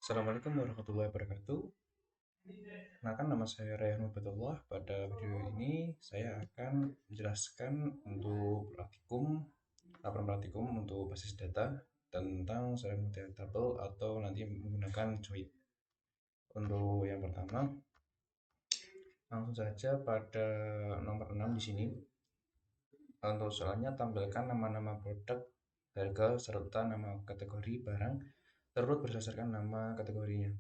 Assalamualaikum warahmatullahi wabarakatuh. Kenalkan, nama saya Rayhan Mubatullah. Pada video ini saya akan menjelaskan untuk laporan praktikum untuk basis data tentang serial table atau nanti menggunakan join. Untuk yang pertama, langsung saja pada nomor 6 di sini. Untuk soalnya tampilkan nama-nama produk, harga, serta nama kategori barang terurut berdasarkan nama kategorinya.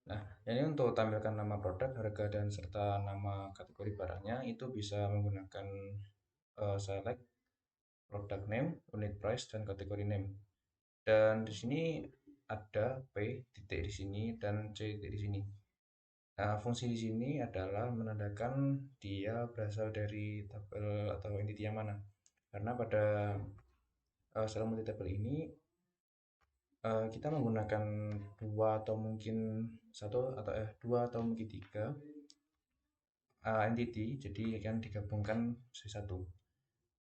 Nah, ini untuk tampilkan nama produk, harga, dan serta nama kategori barangnya itu bisa menggunakan select, product name, unit price, dan kategori name. Dan di sini ada P titik di sini dan C titik di sini. Nah, fungsi di sini adalah menandakan dia berasal dari tabel atau entity yang mana. Karena pada sel multi tabel ini kita menggunakan dua atau mungkin dua atau mungkin tiga entity, jadi akan digabungkan menjadi satu.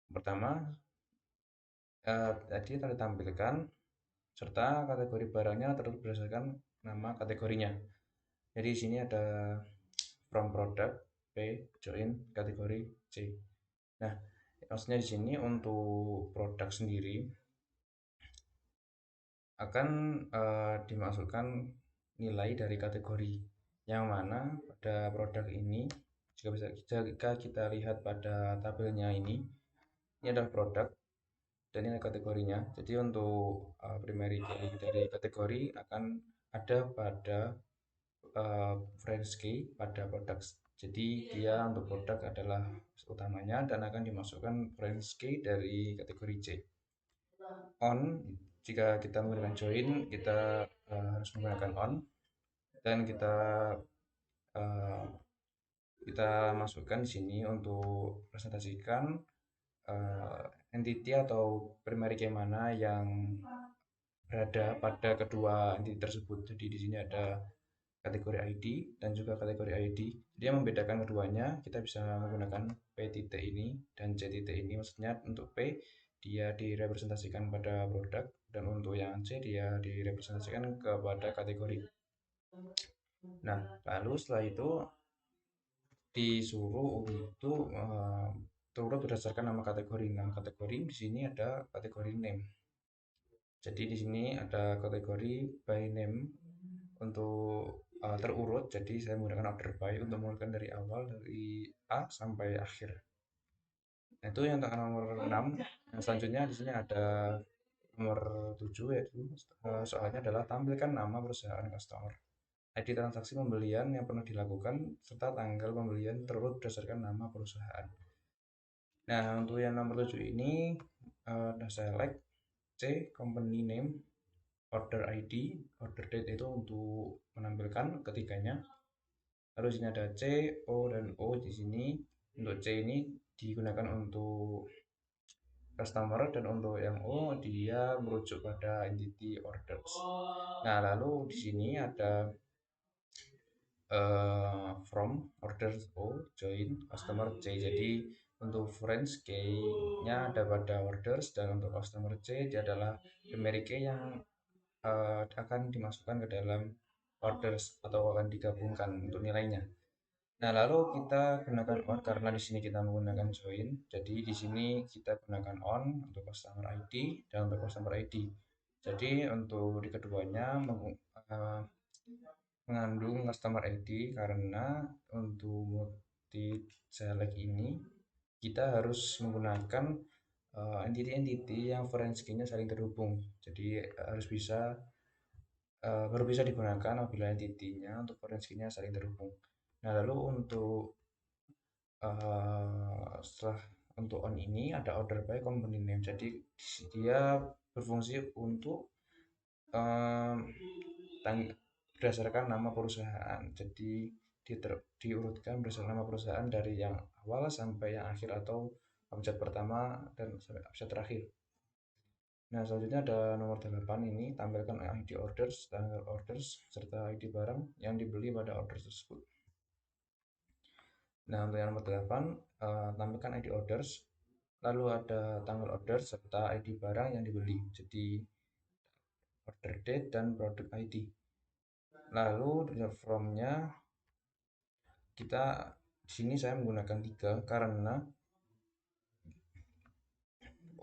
Pertama, tadi telah ditampilkan serta kategori barangnya terus berdasarkan nama kategorinya. Jadi di sini ada from product P, join kategori C. Nah, maksudnya di sini untuk produk sendiri akan dimasukkan nilai dari kategori yang mana pada produk ini jika kita lihat pada tabelnya ini adalah produk dan ini kategorinya. Jadi untuk primary key dari kategori akan ada pada friends key pada produk. Jadi dia untuk produk adalah utamanya dan akan dimasukkan friends key dari kategori C. On, jika kita menggunakan join, kita harus menggunakan on dan uh, kita masukkan di sini untuk presentasikan entity atau primary key mana yang berada pada kedua entity tersebut. Jadi di sini ada kategori ID dan juga kategori ID. Jadi yang membedakan keduanya, kita bisa menggunakan P titik ini dan C titik ini. Maksudnya untuk P dia direpresentasikan pada produk dan untuk yang C dia direpresentasikan kepada kategori. Nah, lalu setelah itu disuruh untuk terurut berdasarkan nama kategori. Nama kategori di sini ada kategori name. Jadi di sini ada kategori by name untuk terurut. Jadi saya menggunakan order by untuk mengurutkan dari awal dari A sampai akhir. Nah, itu yang untuk nomor 6. Nah, selanjutnya di sini ada nomor 7 yaitu soalnya adalah tampilkan nama perusahaan customer, ID transaksi pembelian yang pernah dilakukan, serta tanggal pembelian terurut berdasarkan nama perusahaan. Nah, untuk yang nomor 7 ini ada select C, company name, order ID, order date itu untuk menampilkan ketiganya. Lalu sini ada C, O, dan O di sini. Untuk C ini digunakan untuk customer dan untuk yang O dia merujuk pada entity orders. Nah, lalu di sini ada from orders O, join customer C. Jadi untuk friends key-nya ada pada orders dan untuk customer C dia adalah primary key yang akan dimasukkan ke dalam orders atau akan digabungkan untuk nilainya. Nah, lalu kita gunakan on karena di sini kita menggunakan join. Jadi di sini kita gunakan on untuk customer ID dan untuk customer ID. Jadi untuk di keduanya mengandung customer ID karena untuk multi select ini kita harus menggunakan entity-entity yang foreign key-nya saling terhubung. Jadi harus bisa baru bisa digunakan apabila entity-nya untuk foreign key-nya saling terhubung. Nah, lalu untuk setelah untuk on ini ada order by company name. Jadi dia berfungsi untuk berdasarkan nama perusahaan. Jadi diurutkan berdasarkan nama perusahaan dari yang awal sampai yang akhir atau abjad pertama dan sampai abjad terakhir. Nah, selanjutnya ada nomor 8 ini, tampilkan ID orders, tanggal orders, serta ID barang yang dibeli pada order tersebut. Nah, untuk yang nomor 8, tampilkan ID orders, lalu ada tanggal order serta ID barang yang dibeli. Jadi order date, dan product ID. Lalu from-nya kita di sini saya menggunakan 3 karena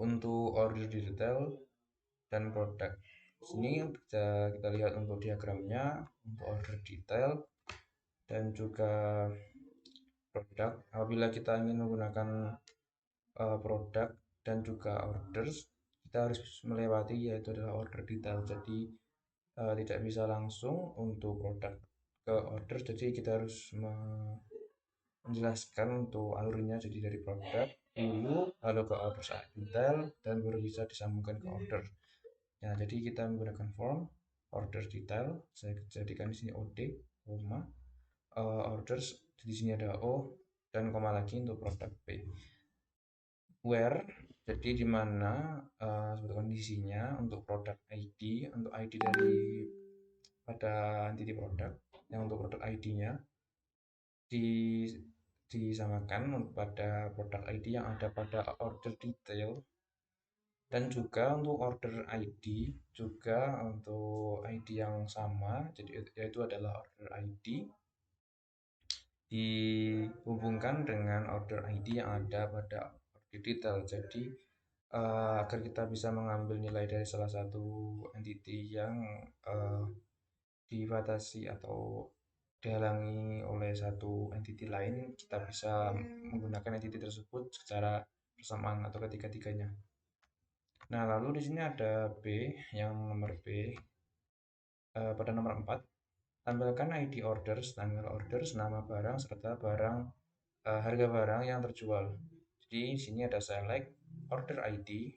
untuk order detail dan produk. Sini bisa kita lihat untuk diagramnya untuk order detail dan juga produk. Apabila kita ingin menggunakan produk dan juga orders, kita harus melewati yaitu adalah order detail. Jadi tidak bisa langsung untuk produk ke orders, jadi kita harus menjelaskan untuk alurnya, jadi dari produk dulu lalu ke orders detail dan baru bisa disambungkan ke order. Nah, jadi kita menggunakan form order detail, saya jadikan di sini OD, koma, orders di sini ada O dan koma lagi untuk produk P. Where, jadi di mana seperti kondisinya untuk produk ID, untuk ID dari pada entity produk, yang untuk produk ID-nya disamakan pada produk ID yang ada pada order detail, dan juga untuk order ID juga untuk ID yang sama, jadi yaitu adalah order ID dihubungkan dengan order ID yang ada pada order detail. Jadi agar kita bisa mengambil nilai dari salah satu entity yang dibatasi atau dihalangi oleh satu entity lain, kita bisa menggunakan entity tersebut secara bersamaan atau ketiga-tiganya. Nah, lalu di sini ada B, yang nomor B. Pada nomor 4, tampilkan ID orders, tanggal orders, nama barang, serta barang harga barang yang terjual. Jadi di sini ada select order ID,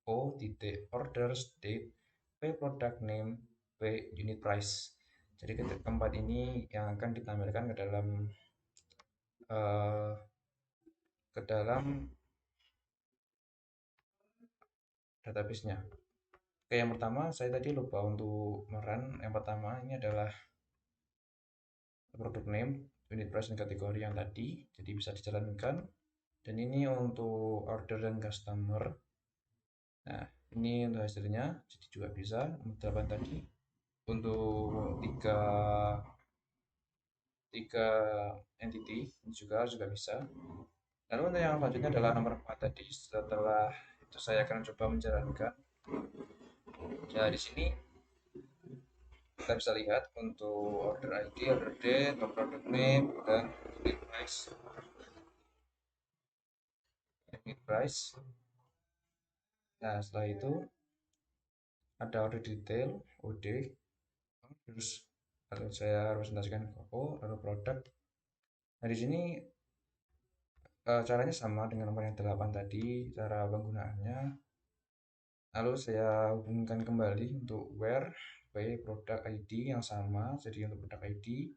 O titik orders date, P product name, P unit price. Jadi keempat ini yang akan ditampilkan ke dalam database-nya. Oke, yang pertama saya tadi lupa untuk merun. Yang pertama ini adalah product name, unit price, dan kategori yang tadi, jadi bisa dijalankan. Dan ini untuk order dan customer. Nah, ini untuk hasilnya, jadi juga bisa untuk 8 tadi. Untuk tiga entity juga bisa. Lalu untuk yang selanjutnya adalah nomor 4 tadi. Setelah itu saya akan coba menjalankan. Ya, di sini kita bisa lihat untuk order ID, order date, product name, dan unit price. Unit price. Nah, setelah itu ada order detail, OD, terus kalau saya harus presentasikan O, lalu produk. Nah, di sini caranya sama dengan nomor yang 8 tadi, cara penggunaannya. Lalu saya hubungkan kembali untuk where by product ID yang sama, jadi untuk produk ID,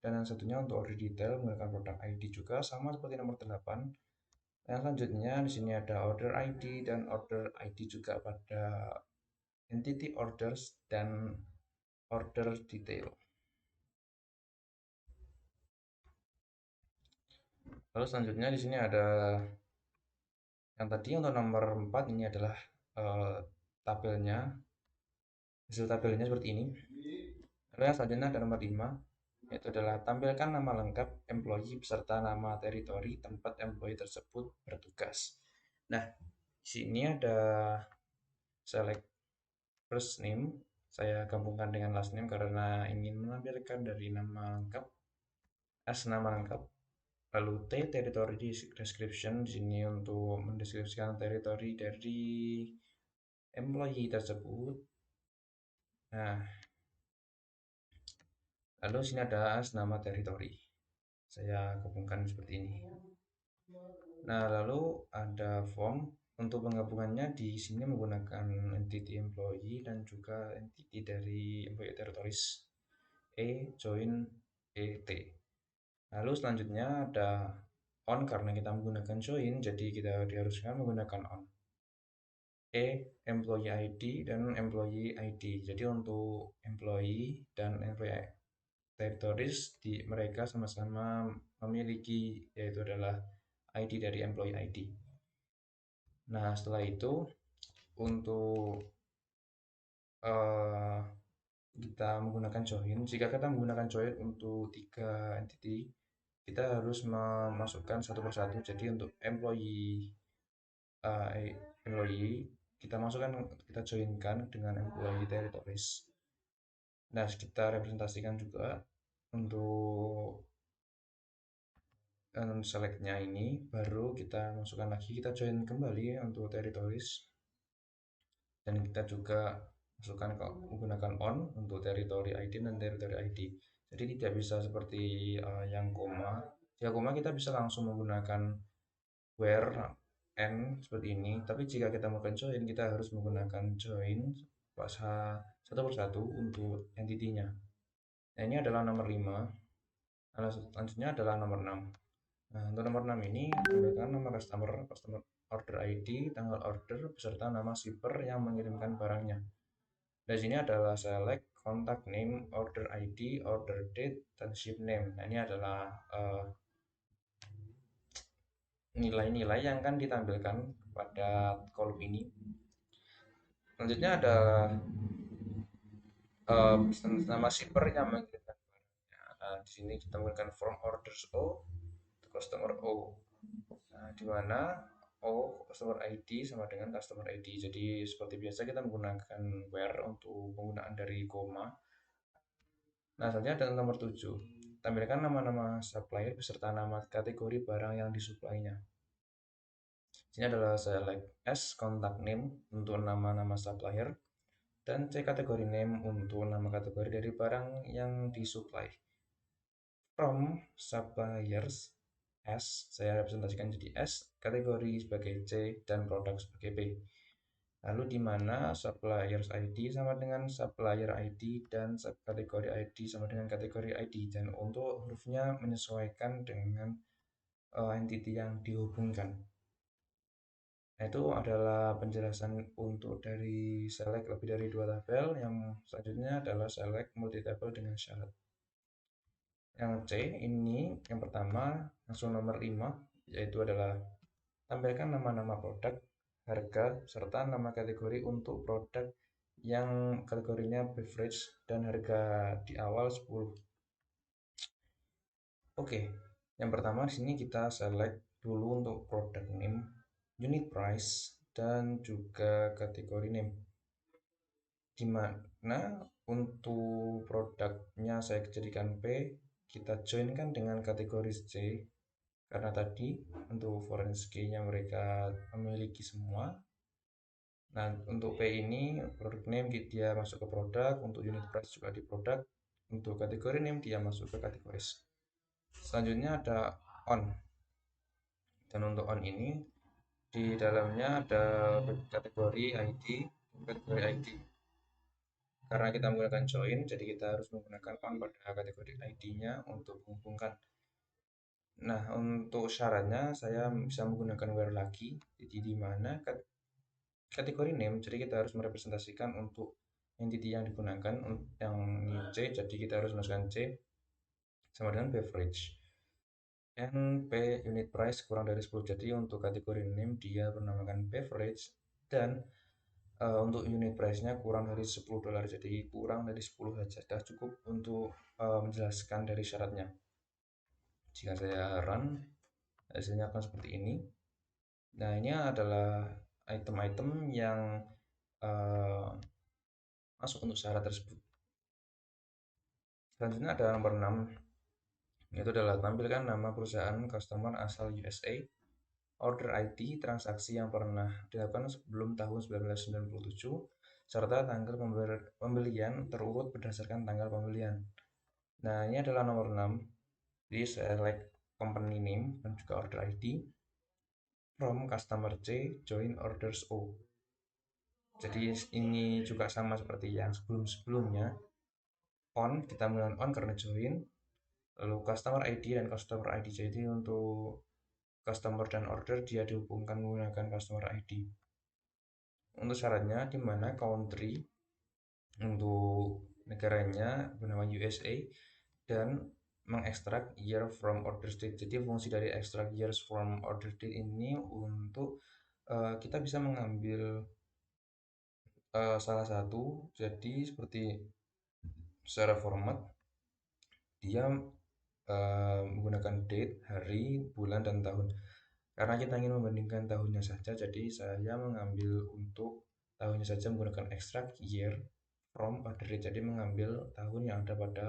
dan yang satunya untuk order detail menggunakan produk ID juga sama seperti nomor 8. Yang selanjutnya di sini ada order ID dan order ID juga pada entity orders dan order detail. Lalu selanjutnya di sini ada yang tadi untuk nomor 4, ini adalah tabelnya. Hasil tabelnya seperti ini. Lalu yang selanjutnya ada nomor 5, yaitu adalah tampilkan nama lengkap employee beserta nama teritori tempat employee tersebut bertugas. Nah, di sini ada select first name, saya gabungkan dengan last name karena ingin menampilkan dari nama lengkap, as nama lengkap. Lalu T teritori description, di sini untuk mendeskripsikan teritori dari employee tersebut. Nah, lalu sini ada as nama teritori. Saya gabungkan seperti ini. Nah, lalu ada form untuk penggabungannya, di sini menggunakan entity employee dan juga entity dari employee territories E join ET. Lalu selanjutnya ada on, karena kita menggunakan join, jadi kita diharuskan menggunakan on. E employee ID dan employee ID. Jadi untuk employee dan employee territories mereka sama-sama memiliki, yaitu adalah ID dari employee ID. Nah, setelah itu untuk kita menggunakan join. Jika kita menggunakan join untuk 3 entity, kita harus memasukkan satu persatu. Jadi untuk employee kita masukkan, kita joinkan dengan employee territories. Nah, kita representasikan juga untuk selectnya ini, baru kita masukkan lagi, kita join kembali untuk territories, dan kita juga masukkan menggunakan on untuk territory ID dan territory ID. Jadi tidak bisa seperti yang koma. Jika koma kita bisa langsung menggunakan where n seperti ini, tapi jika kita melakukan join, kita harus menggunakan join satu persatu untuk entity-nya. Nah, ini adalah nomor 5. Nah, selanjutnya adalah nomor 6. Nah, untuk nomor 6 ini tampilkan nama customer order ID, tanggal order, beserta nama shipper yang mengirimkan barangnya. Di sini adalah select contact name, order ID, order date, dan ship name. Nah, ini adalah nilai-nilai yang akan ditampilkan pada kolom ini. Selanjutnya ada nama shipper yang mengirimkan barangnya. Nah, di sini kita menggunakan from orders O to customer O. Nah, di mana O customer ID sama dengan customer ID. Jadi seperti biasa kita menggunakan where untuk penggunaan dari koma. Nah, selanjutnya ada nomor 7. Tampilkan nama-nama supplier beserta nama kategori barang yang disuplainya. Sini adalah select S contact name untuk nama-nama supplier, dan C kategori name untuk nama kategori dari barang yang disuplai. From suppliers S, saya representasikan jadi S, kategori sebagai C, dan produk sebagai P. Lalu di mana suppliers ID sama dengan supplier ID dan subkategori ID sama dengan kategori ID, dan untuk hurufnya menyesuaikan dengan entity yang dihubungkan. Nah, itu adalah penjelasan untuk dari select lebih dari 2 tabel. Yang selanjutnya adalah select multi tabel dengan syarat. Yang C ini yang pertama langsung nomor 5, yaitu adalah tampilkan nama-nama produk, harga, serta nama kategori untuk produk yang kategorinya beverage dan harga di awal 10. Oke, yang pertama di sini kita select dulu untuk product name, unit price, dan juga kategori name. Di mana untuk produknya saya jadikan P, kita joinkan dengan kategori C, karena tadi untuk foreign key-nya mereka memiliki semua. Nah, untuk P ini product name dia masuk ke produk, untuk unit price juga di produk, untuk kategori name dia masuk ke kategoris. Selanjutnya ada on. Dan untuk on ini di dalamnya ada kategori ID, kategori ID. Karena kita menggunakan join, jadi kita harus menggunakan on pada kategori ID-nya untuk menghubungkan. Nah, untuk syaratnya saya bisa menggunakan where lagi, jadi di mana kategori name, jadi kita harus merepresentasikan untuk entity yang digunakan, yang ini C, jadi kita harus masukkan C sama dengan beverage. NP unit price kurang dari 10, jadi untuk kategori name dia bernamakan beverage, dan untuk unit price-nya kurang dari $10, jadi kurang dari 10 saja sudah cukup untuk menjelaskan dari syaratnya. Jika saya run, hasilnya akan seperti ini. Nah, ini adalah item-item yang masuk untuk syarat tersebut. Selanjutnya ada nomor 6, yaitu adalah tampilkan nama perusahaan customer asal USA, order ID, transaksi yang pernah dilakukan sebelum tahun 1997, serta tanggal pembelian terurut berdasarkan tanggal pembelian. Nah, ini adalah nomor 6. Jadi select company name dan juga order ID from customer C, join orders O. Jadi ini juga sama seperti yang sebelum-sebelumnya. On, kita menggunakan on karena join. Lalu customer ID dan customer ID. Jadi untuk customer dan order dia dihubungkan menggunakan customer ID. Untuk syaratnya di mana country untuk negaranya bernama USA, dan mengekstrak year from order date. Jadi fungsi dari extract years from order date ini untuk kita bisa mengambil salah satu, jadi seperti secara format dia menggunakan date, hari, bulan, dan tahun. Karena kita ingin membandingkan tahunnya saja, jadi saya mengambil untuk tahunnya saja menggunakan extract year from order date. Jadi mengambil tahun yang ada pada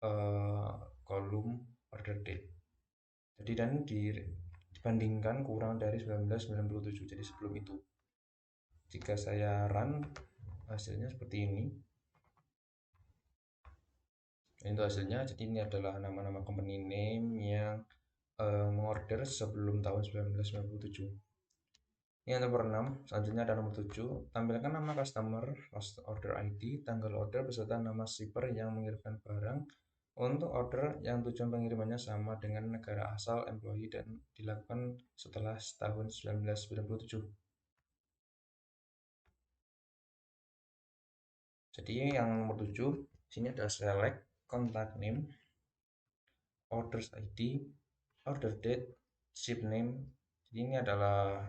eh, kolom order date. Jadi dan dibandingkan kurang dari 1997. Jadi sebelum itu. Jika saya run, hasilnya seperti ini. Itu hasilnya. Jadi ini adalah nama-nama company name yang mengorder sebelum tahun 1997. Ini yang nomor 6. Selanjutnya ada nomor 7. Tampilkan nama customer, order ID, tanggal order beserta nama shipper yang mengirimkan barang untuk order yang tujuan pengirimannya sama dengan negara asal employee dan dilakukan setelah tahun 1997. Jadi yang nomor 7, sini ada select, contact name, orders ID, order date, ship name. Jadi ini adalah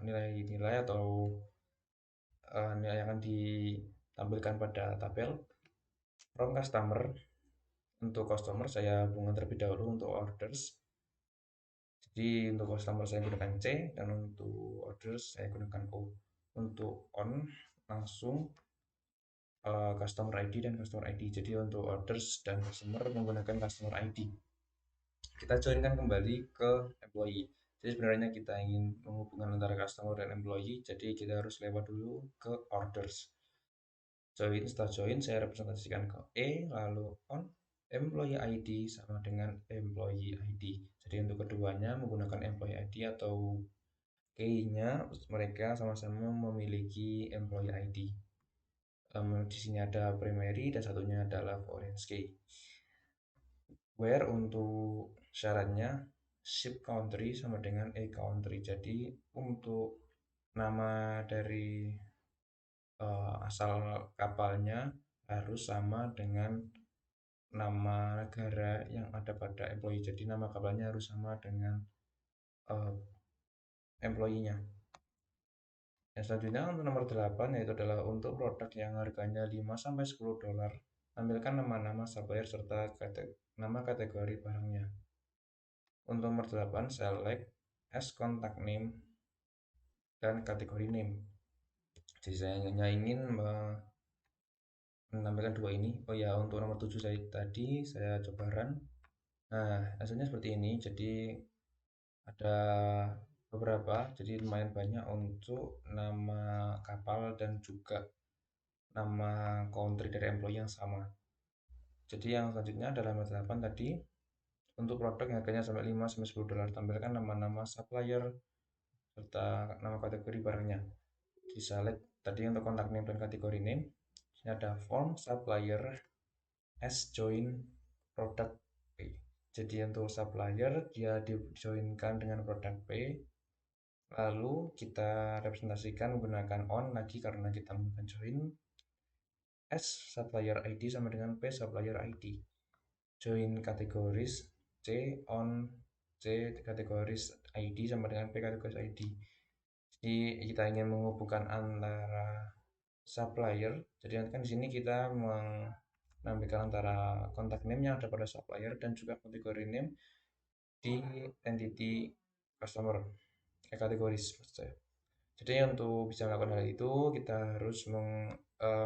nilai-nilai atau nilai yang akan ditampilkan pada tabel. From customer, untuk customer saya hubungkan terlebih dahulu untuk orders. Jadi untuk customer saya gunakan C dan untuk orders saya gunakan O. Untuk on langsung customer ID dan customer ID. Jadi untuk orders dan customer menggunakan customer ID. Kita joinkan kembali ke employee. Jadi sebenarnya kita ingin menghubungkan antara customer dan employee, jadi kita harus lewat dulu ke orders. Join, setelah join saya representasikan ke E, lalu on employee ID sama dengan employee ID. Jadi untuk keduanya menggunakan employee ID atau key-nya mereka sama-sama memiliki employee ID. Di sini ada primary dan satunya adalah foreign key. Where untuk syaratnya ship country sama dengan a country. Jadi untuk nama dari asal kapalnya harus sama dengan nama negara yang ada pada employee. Jadi nama kapalnya harus sama dengan employee-nya. Yang selanjutnya untuk nomor 8 yaitu adalah untuk produk yang harganya 5 sampai 10 dolar. Tampilkan nama-nama supplier serta nama kategori barangnya. Untuk nomor 8 select as contact name dan kategori name. Jadi saya hanya ingin menampilkan dua ini. Oh ya, untuk nomor 7 saya tadi saya coba run. Nah, hasilnya seperti ini. Jadi ada beberapa, jadi lumayan banyak untuk nama kapal dan juga nama country dari employee yang sama. Jadi yang selanjutnya adalah nomor 8 tadi. Untuk produk yang harganya sampai 5 sampai 10 dolar, tampilkan nama-nama supplier serta nama kategori barangnya. Di select tadi untuk kontak name dan kategori name. Ini ada form supplier as join product P. Jadi untuk supplier dia di-joinkan dengan produk P. Lalu kita representasikan menggunakan on lagi karena kita menggunakan join. S supplier ID sama dengan P supplier ID. Join kategoris C on C kategoris ID sama dengan P kategoris ID. Jadi kita ingin menghubungkan antara supplier. Jadi nanti kan di sini kita menampilkan antara kontak name yang ada pada supplier dan juga kategori name di entity customer kategoris maksud saya. Jadi untuk bisa melakukan hal itu kita harus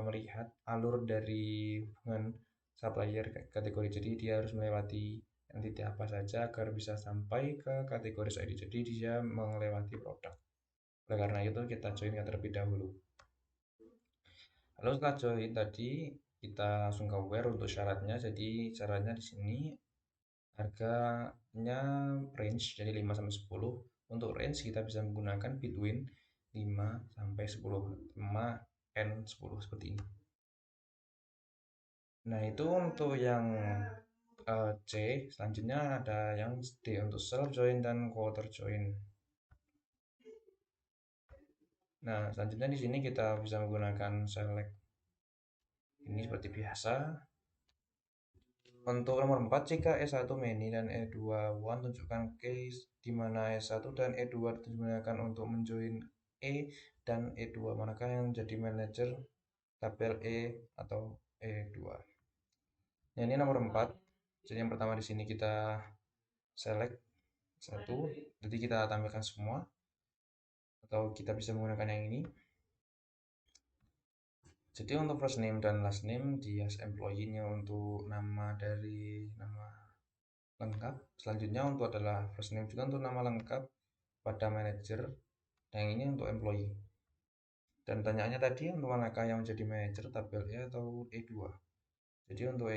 melihat alur dari hubungan supplier kategori. Jadi dia harus melewati entity apa saja agar bisa sampai ke kategori ID. Jadi dia melewati produk. Oleh karena itu kita join terlebih dahulu. Lalu setelah join tadi kita langsung ke where untuk syaratnya. Jadi syaratnya di sini harganya range jadi 5 sampai 10. Untuk range kita bisa menggunakan between 5 sampai 10. 5 and 10 seperti ini. Nah, itu untuk yang C. Selanjutnya ada yang D untuk self join dan quarter join. Nah, selanjutnya di sini kita bisa menggunakan select ini seperti biasa. Untuk nomor 4, jika E1 many dan E2 one, tunjukkan case di mana E1 dan E2 digunakan untuk menjoin E dan E2. Manakah yang menjadi manajer tabel E atau E2. Nah, ini nomor 4. Jadi yang pertama di sini kita select satu, jadi kita tampilkan semua, atau kita bisa menggunakan yang ini. Jadi untuk first name dan last name di as employee-nya untuk nama dari nama lengkap. Selanjutnya untuk adalah first name juga untuk nama lengkap pada manager, dan yang ini untuk employee. Dan pertanyaannya tadi untuk manakah yang menjadi manager, tabel E atau E2. Jadi untuk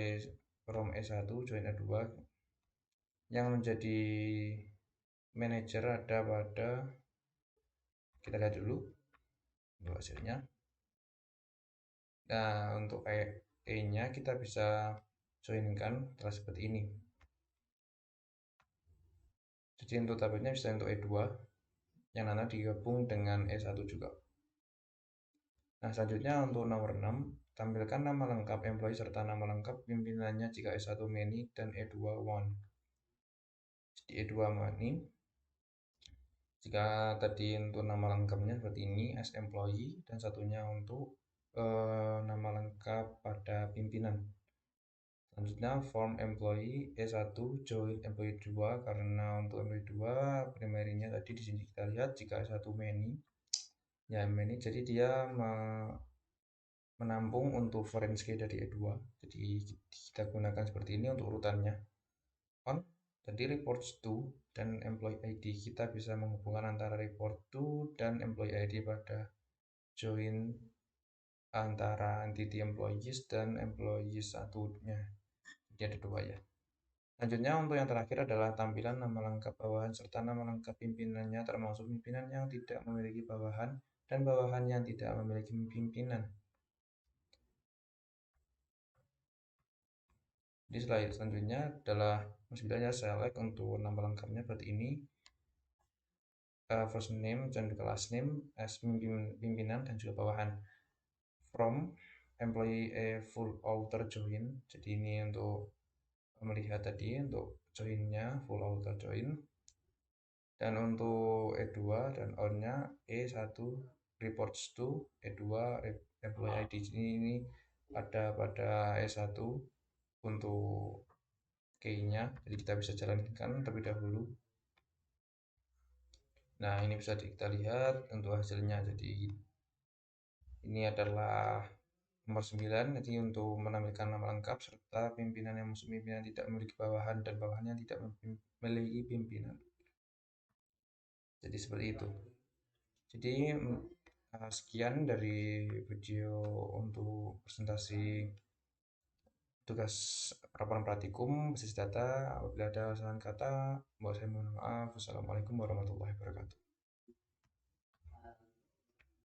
from E1 join E2, yang menjadi manager ada pada, kita lihat dulu untuk hasilnya. Nah, untuk E-nya kita bisa joinkan setelah seperti ini. Jadi untuk tabelnya bisa untuk E2 yang nanti digabung dengan E1 juga. Nah, selanjutnya untuk nomor 6, tampilkan nama lengkap employee serta nama lengkap pimpinannya jika E1 many dan E2 one. Jadi E2 many, jika tadi untuk nama lengkapnya seperti ini as employee, dan satunya untuk nama lengkap pada pimpinan. Selanjutnya form employee E1 join employee 2, karena untuk employee 2 primary-nya tadi di sini kita lihat jika E1 many, ya many, jadi dia menampung untuk foreign key dari E2. Jadi kita gunakan seperti ini untuk urutannya. On tadi reports to dan employee ID, kita bisa menghubungkan antara report to dan employee ID pada join antara entity employees dan employees satunya. Jadi ada dua ya. Selanjutnya untuk yang terakhir adalah tampilan nama lengkap bawahan serta nama lengkap pimpinannya, termasuk pimpinan yang tidak memiliki bawahan dan bawahan yang tidak memiliki pimpinan. Jadi selanjutnya adalah masih select untuk nama lengkapnya seperti ini, first name dan juga last name as pimpinan dan juga bawahan. From employee full author join, jadi ini untuk melihat tadi untuk joinnya full author join. Dan untuk E2 dan on-nya E1 reports to, E2 employee ID ini ada pada E1 untuk key-nya, jadi kita bisa jalankan terlebih dahulu. Nah, ini bisa kita lihat untuk hasilnya. Jadi ini adalah nomor 9, jadi untuk menampilkan nama lengkap serta pimpinan yang masuk pimpinan tidak memiliki bawahan dan bawahannya tidak memiliki pimpinan. Jadi seperti itu. Jadi sekian dari video untuk presentasi tugas laporan praktikum basis data. Apabila ada kesalahan kata, saya mohon maaf. Wassalamualaikum warahmatullahi wabarakatuh.